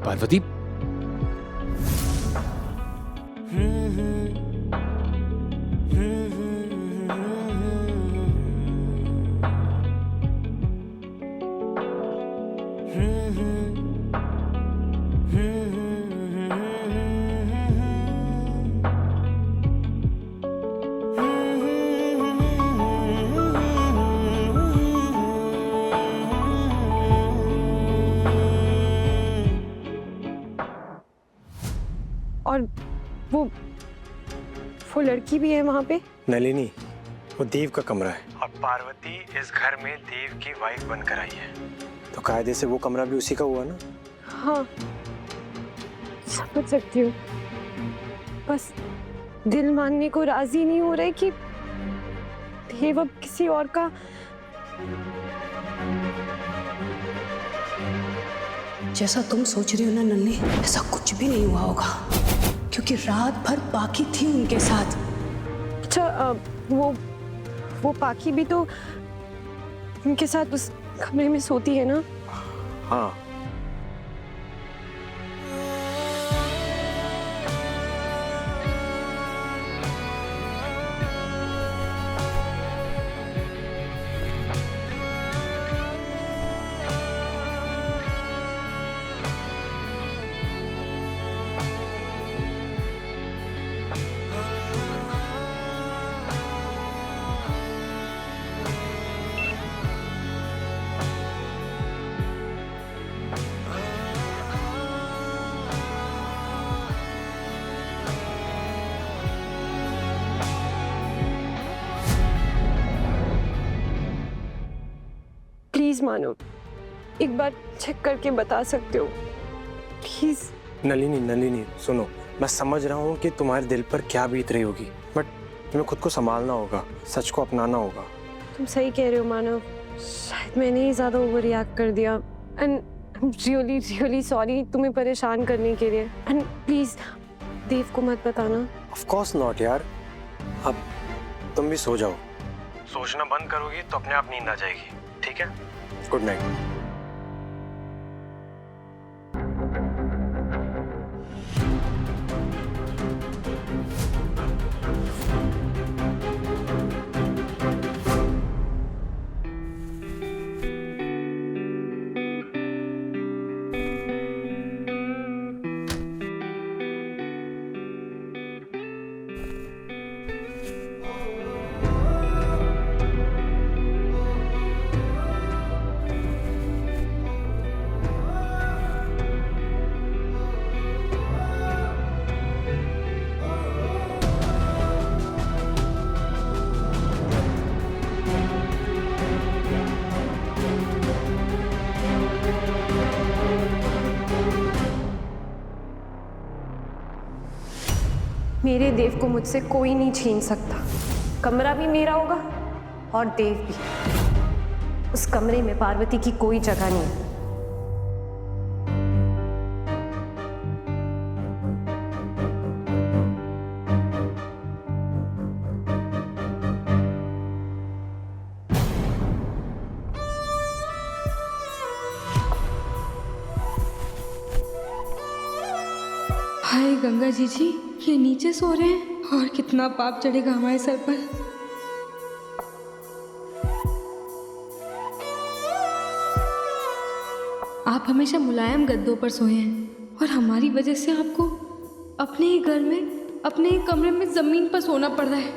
पार्वती, और वो लड़की भी है वहाँ पे? नलिनी, वो देव का कमरा है और पार्वती इस घर में देव की वाइफ बनकर आई है, तो कायदे से वो कमरा भी उसी का हुआ ना। हाँ, समझ सकती हूँ, बस दिल मानने को राजी नहीं हो रहे कि देव अब किसी और का। जैसा तुम सोच रही हो ना नन्ही, ऐसा कुछ भी नहीं हुआ होगा, क्योंकि रात भर पाखी थी उनके साथ। अच्छा, वो पाखी भी तो उनके साथ उस कमरे में सोती है ना? हाँ, प्लीज मानो, एक बार चेक करके बता सकते हो प्लीज? नलिनी सुनो, मैं समझ रहा हूँ कि तुम्हारे दिल पर क्या बीत रही होगी, बट तुम्हें खुद को संभालना होगा, सच को अपनाना होगा। तुम सही कह रहे हो मानव, शायद मैंने ही ज्यादा ओवर रिएक्ट कर दिया, एंड रियली रियली सॉरी तुम्हें परेशान करने के लिए, एंड प्लीज देव को मत बताना। ऑफ कोर्स नॉट यार, अब तुम भी सो जाओ, सोचना बंद करोगी तो अपने आप नींद आ जाएगी, ठीक है? Good night. मेरे देव को मुझसे कोई नहीं छीन सकता, कमरा भी मेरा होगा और देव भी। उस कमरे में पार्वती की कोई जगह नहीं है। हाय गंगा जी, ये नीचे सो रहे हैं और कितना पाप चढ़ेगा हमारे सर पर। आप हमेशा मुलायम गद्दों पर सोए हैं और हमारी वजह से आपको अपने ही घर में, अपने ही कमरे में जमीन पर सोना पड़ रहा है।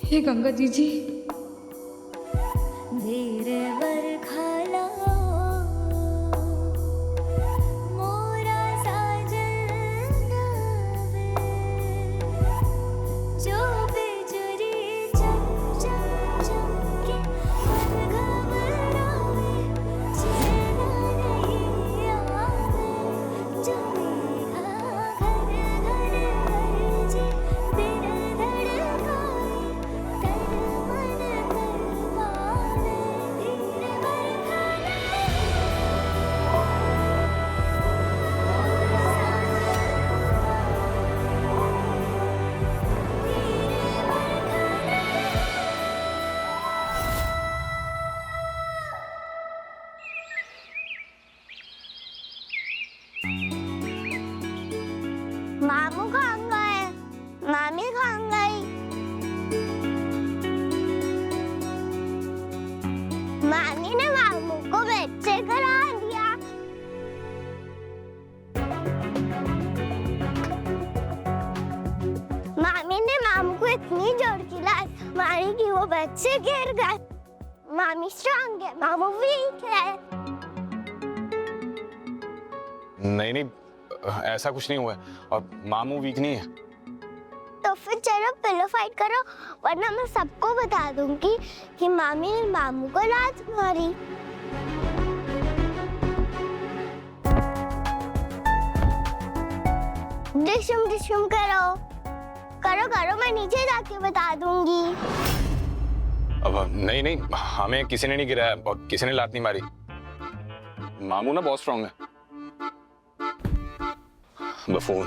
हे गंगा जी इतनी जोर की लात मारी कि वो बेड से गिर गए। मामी स्ट्रांग है, मामू वीक है। नहीं नहीं, ऐसा कुछ नहीं हुआ है और मामू वीक नहीं है। तो फिर चलो पिलो फाइट करो, वरना मैं सबको बता दूंगी कि मामी ने मामू को लात मारी। डिशुम करो करो करो, मैं नीचे जाके बता दूंगी। अब नहीं नहीं, हमें किसी ने नहीं गिराया और किसी ने लात नहीं मारी। मामू ना बहुत स्ट्रांग है। बफून,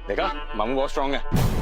देखा, मामू बहुत स्ट्रांग है।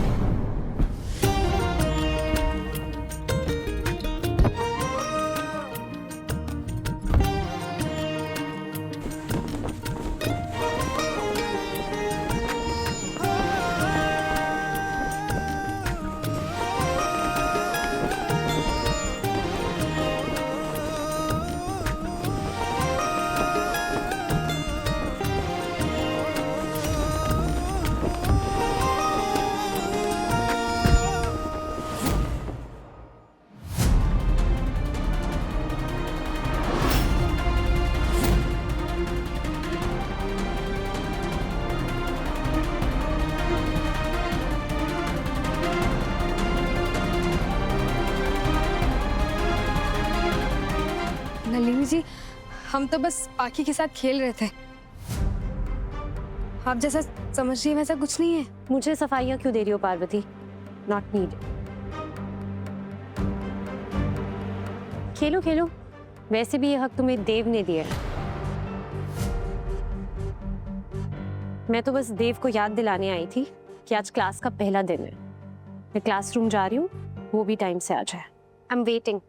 नलिनी जी, हम तो बस पाखी के साथ खेल रहे थे। आप जैसा समझ रही हैं वैसा कुछ नहीं है। मुझे सफाइयाँ क्यों दे रही हो पार्वती? Not need. खेलो खेलो, वैसे भी ये हक तुम्हें देव ने दिया है। मैं तो बस देव को याद दिलाने आई थी कि आज क्लास का पहला दिन है। मैं क्लासरूम जा रही हूँ, वो भी टाइम से आ जाए। I am waiting.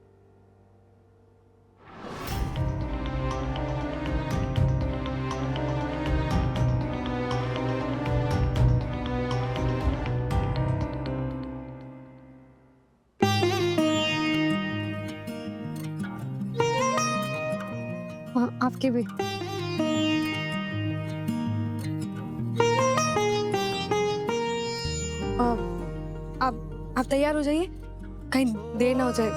आपके भी। आप तैयार हो जाइए, कहीं देर ना हो जाए।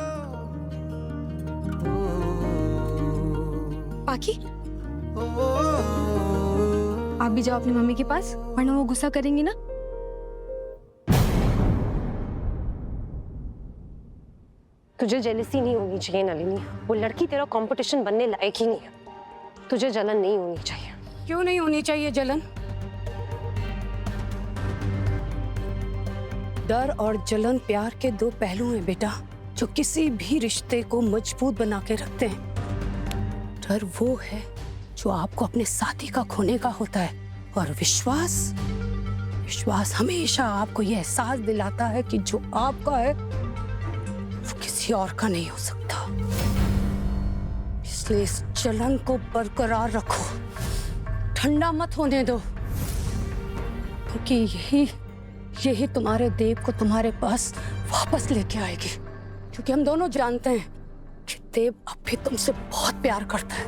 पाखी, आप भी जाओ अपनी मम्मी के पास, वरना वो गुस्सा करेंगी ना। तुझे जेलसी नहीं होनी चाहिए नलिनी। वो लड़की तेरा कंपटीशन बनने लायक ही नहीं है। तुझे जलन नहीं होनी चाहिए। क्यों नहीं होनी चाहिए जलन? डर और जलन प्यार के दो पहलू हैं बेटा, जो किसी भी रिश्ते को मजबूत बना के रखते हैं। डर वो है जो आपको अपने साथी का खोने का होता है, और विश्वास हमेशा आपको यह एहसास दिलाता है कि जो आपका है वो किसी और का नहीं हो सकता। इसलिए इस जलन को बरकरार रखो, ठंडा मत होने दो, क्योंकि यही तुम्हारे देव को तुम्हारे पास वापस लेके आएगी। क्योंकि हम दोनों जानते हैं कि देव अब भी तुमसे बहुत प्यार करता है।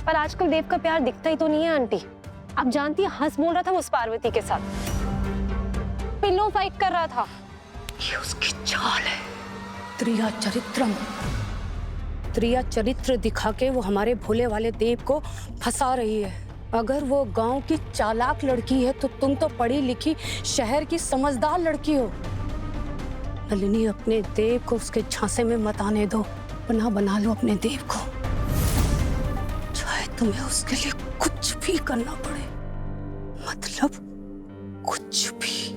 पर आजकल देव का प्यार दिखता ही तो नहीं है आंटी। आप जानती है, हंस बोल रहा था उस पार्वती के साथ, पिल्लो फाइट कर रहा था। ये उसकी चाल है, त्रिया चरित्रम। त्रिया चरित्र दिखा के वो हमारे भोले वाले देव को फंसा रही है। अगर वो गांव की चालाक लड़की है तो तुम तो पढ़ी लिखी शहर की समझदार लड़की हो। नलिनी, अपने देव को उसके झांसे में मत आने दो, बना लो अपने देव को, चाहे तुम्हें उसके लिए कुछ भी करना पड़े। मतलब कुछ भी।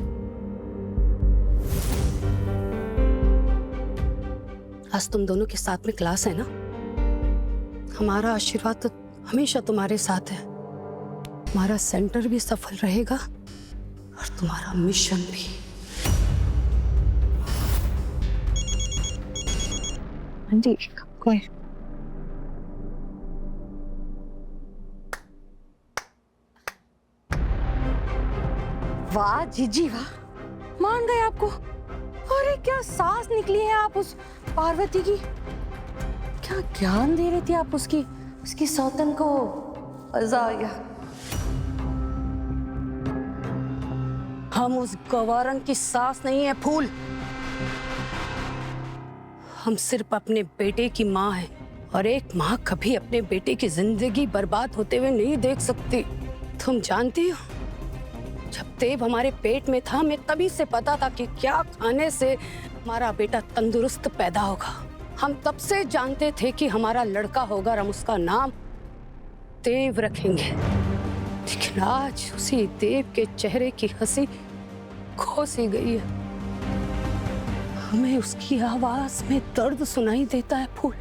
आज तुम दोनों के साथ में क्लास है ना? हमारा आशीर्वाद तो हमेशा तुम्हारे साथ है। तुम्हारा सेंटर भी सफल रहेगा और तुम्हारा मिशन भी। आंटी, कोई वाह जीजी वाह, मान गए आपको। अरे क्या सांस निकली है आप उस पार्वती की। क्या ज्ञान दे रही थी आप उसकी सौतन को। मजा आ गया। हम उस गवारन की सास नहीं है फूल। हम सिर्फ अपने बेटे की माँ हैं और एक माँ कभी अपने बेटे की जिंदगी बर्बाद होते हुए नहीं देख सकती। तुम जानती हो, जब देव हमारे पेट में था, हमें तभी से पता था कि क्या खाने से हमारा बेटा तंदुरुस्त पैदा होगा। हम तब से जानते थे कि हमारा लड़का होगा और हम उसका नाम देव रखेंगे। लेकिन आज उसी देव के चेहरे की हंसी खो सी गई है। हमें उसकी आवाज में दर्द सुनाई देता है फूल।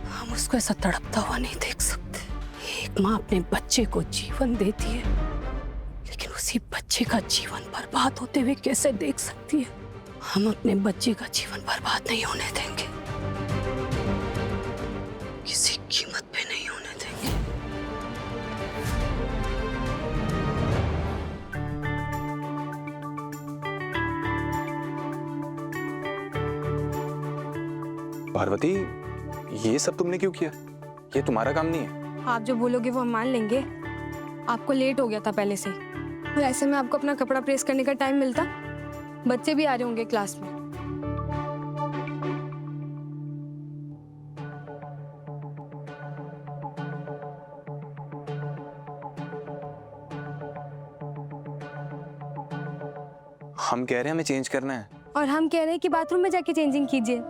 हम उसको ऐसा तड़पता हुआ नहीं देख सकते। एक माँ अपने बच्चे को जीवन देती है, लेकिन उसी बच्चे का जीवन बर्बाद होते हुए कैसे देख सकती है? हम अपने बच्चे का जीवन बर्बाद नहीं होने देंगे, किसी कीमत पे नहीं होने देंगे। पार्वती, ये सब तुमने क्यों किया? ये तुम्हारा काम नहीं है। आप जो बोलोगे वो हम मान लेंगे। आपको लेट हो गया था पहले से ही, और ऐसे में आपको अपना कपड़ा प्रेस करने का टाइम मिलता, बच्चे भी आ रहे होंगे क्लास में। हम कह रहे हैं हमें चेंज करना है। और हम कह रहे हैं कि बाथरूम में जाके चेंजिंग कीजिए।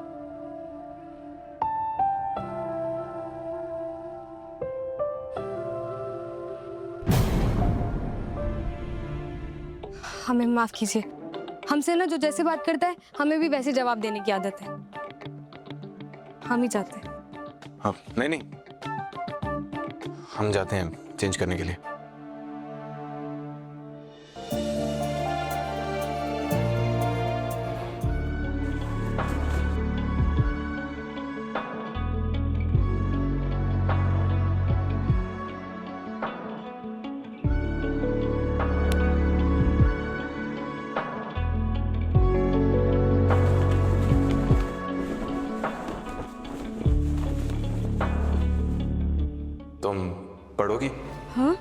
हमें माफ कीजिए। हमसे ना जो जैसे बात करता है, हमें भी वैसे जवाब देने की आदत है। हम ही चाहते हैं। हाँ, नहीं नहीं, हम जाते हैं चेंज करने के लिए। तुम पढ़ोगी? हाँ